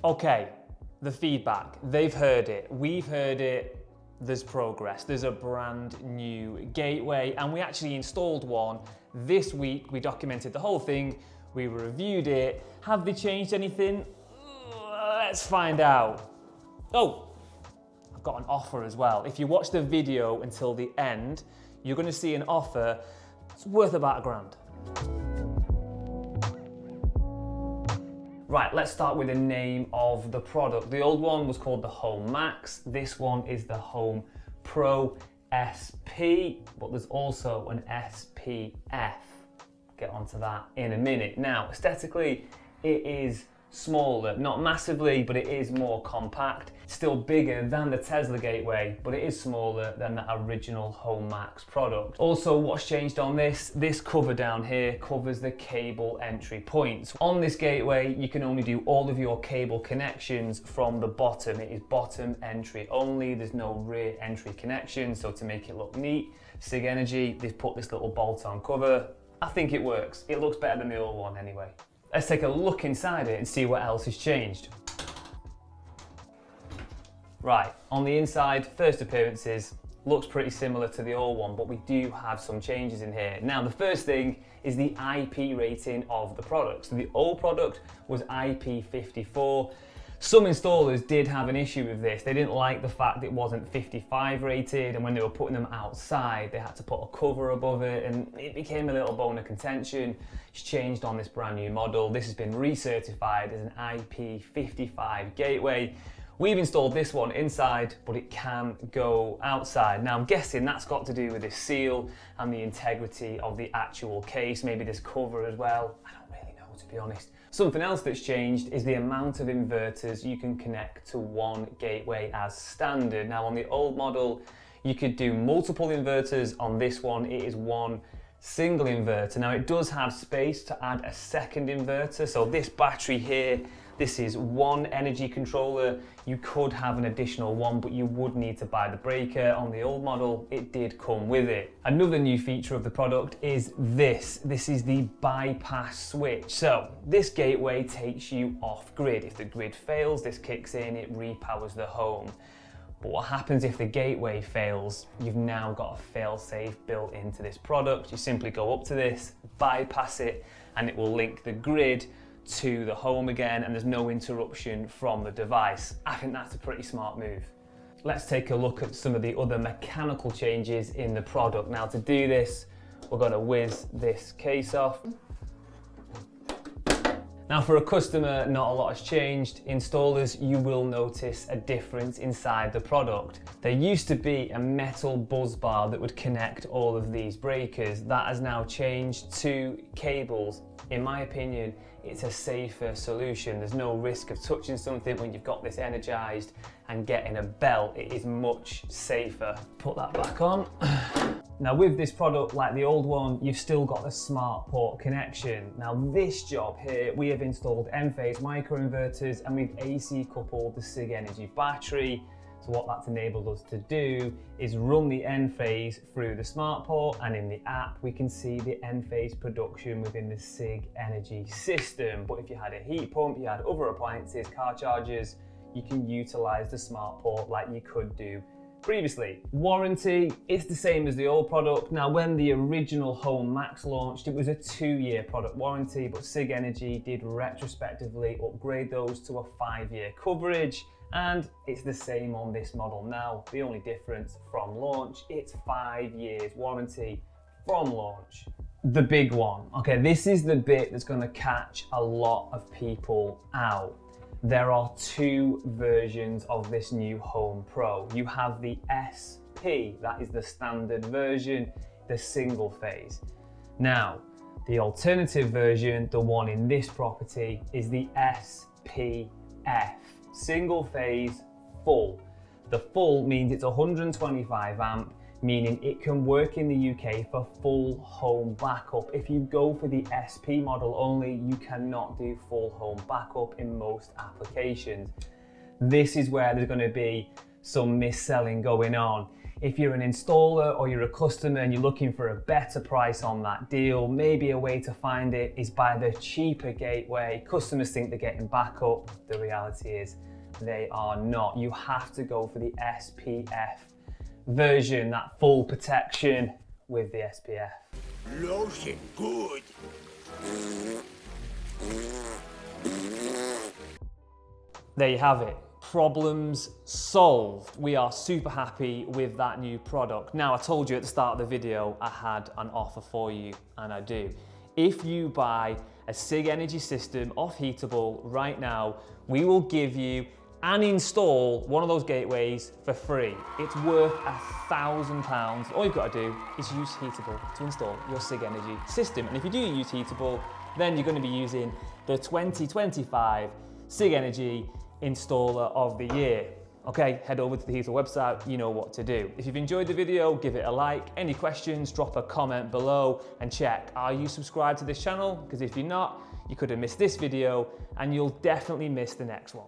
Okay, the feedback, they've heard it, we've heard it, there's progress. There's a brand new gateway and we actually installed one this week. We documented the whole thing, we reviewed it. Have they changed anything? Let's find out. Oh, I've got an offer as well. If you watch the video until the end, you're gonna see an offer. It's worth about £1,000. Right, let's start with the name of the product. The old one was called the Home Max. This one is the Home Pro SP, but there's also an SPF. Get onto that in a minute. Now, aesthetically, it is smaller, not massively, but it is more compact. Still bigger than the Tesla gateway, but it is smaller than the original Home Max product. Also, what's changed on this cover down here covers the cable entry points. On this gateway, you can only do all of your cable connections from the bottom. It is bottom entry only. There's no rear entry connection. So to make it look neat, SigEnergy, they've put this little bolt on cover. I think it works. It looks better than the old one anyway. Let's take a look inside it and see what else has changed. Right, on the inside, first appearances, looks pretty similar to the old one, but we do have some changes in here. Now, the first thing is the IP rating of the product. So the old product was IP54. Some installers did have an issue with this. They didn't like the fact it wasn't 55 rated, and when they were putting them outside, they had to put a cover above it, and it became a little bone of contention. It's changed on this brand new model. This has been recertified as an IP55 gateway. We've installed this one inside, but it can go outside. Now I'm guessing that's got to do with this seal and the integrity of the actual case, maybe this cover as well. I don't really know, to be honest. Something else that's changed is the amount of inverters you can connect to one gateway as standard. Now on the old model, you could do multiple inverters. On this one, it is one single inverter. Now it does have space to add a second inverter. So this battery here, this is one energy controller. You could have an additional one, but you would need to buy the breaker. On the old model, it did come with it. Another new feature of the product is this. This is the bypass switch. So this gateway takes you off grid. If the grid fails, this kicks in, it repowers the home. But what happens if the gateway fails? You've now got a fail-safe built into this product. You simply go up to this, bypass it, and it will link the grid to the home again, and there's no interruption from the device. I think that's a pretty smart move. Let's take a look at some of the other mechanical changes in the product. Now to do this, we're going to whiz this case off. Now for a customer, not a lot has changed. Installers, you will notice a difference inside the product. There used to be a metal buzz bar that would connect all of these breakers. That has now changed to cables. In my opinion, it's a safer solution. There's no risk of touching something when you've got this energized and getting a belt. It is much safer. Put that back on. Now with this product, like the old one, you've still got the smart port connection. Now this job here, we have installed N-phase microinverters and we've AC coupled the SigEnergy battery. So what that's enabled us to do is run the N-phase through the smart port, and in the app we can see the N-phase production within the SigEnergy system. But if you had a heat pump, you had other appliances, car chargers, you can utilize the smart port like you could do previously. Warranty, it's the same as the old product. Now when the original Home Max launched, it was a 2-year product warranty, but SigEnergy did retrospectively upgrade those to a 5-year coverage. And it's the same on this model now. The only difference from launch, it's 5 years warranty from launch. The big one. Okay, this is the bit that's gonna catch a lot of people out. There are 2 versions of this new Home Pro. You have the SP, that is the standard version, the single phase. Now, the alternative version, the one in this property, is the SPF. Single phase full. The full means it's 125 amp, meaning it can work in the UK for full home backup. If you go for the SP model only, you cannot do full home backup in most applications. This is where there's going to be some mis-selling going on. If you're an installer or you're a customer and you're looking for a better price on that deal, maybe a way to find it is by the cheaper gateway. Customers think they're getting backup. The reality is they are not. You have to go for the SPF version, that full protection with the SPF. Lotion good. There you have it. Problems solved. We are super happy with that new product. Now, I told you at the start of the video I had an offer for you, and I do. If you buy a SigEnergy system off Heatable right now, we will give you and install one of those gateways for free. It's worth £1,000. All you've got to do is use Heatable to install your SigEnergy system. And if you do use Heatable, then you're going to be using the 2025 SigEnergy Installer of the Year. Okay, head over to the Heatable website, you know what to do. If you've enjoyed the video, give it a like. Any questions, drop a comment below and check, are you subscribed to this channel? Because if you're not, you could have missed this video and you'll definitely miss the next one.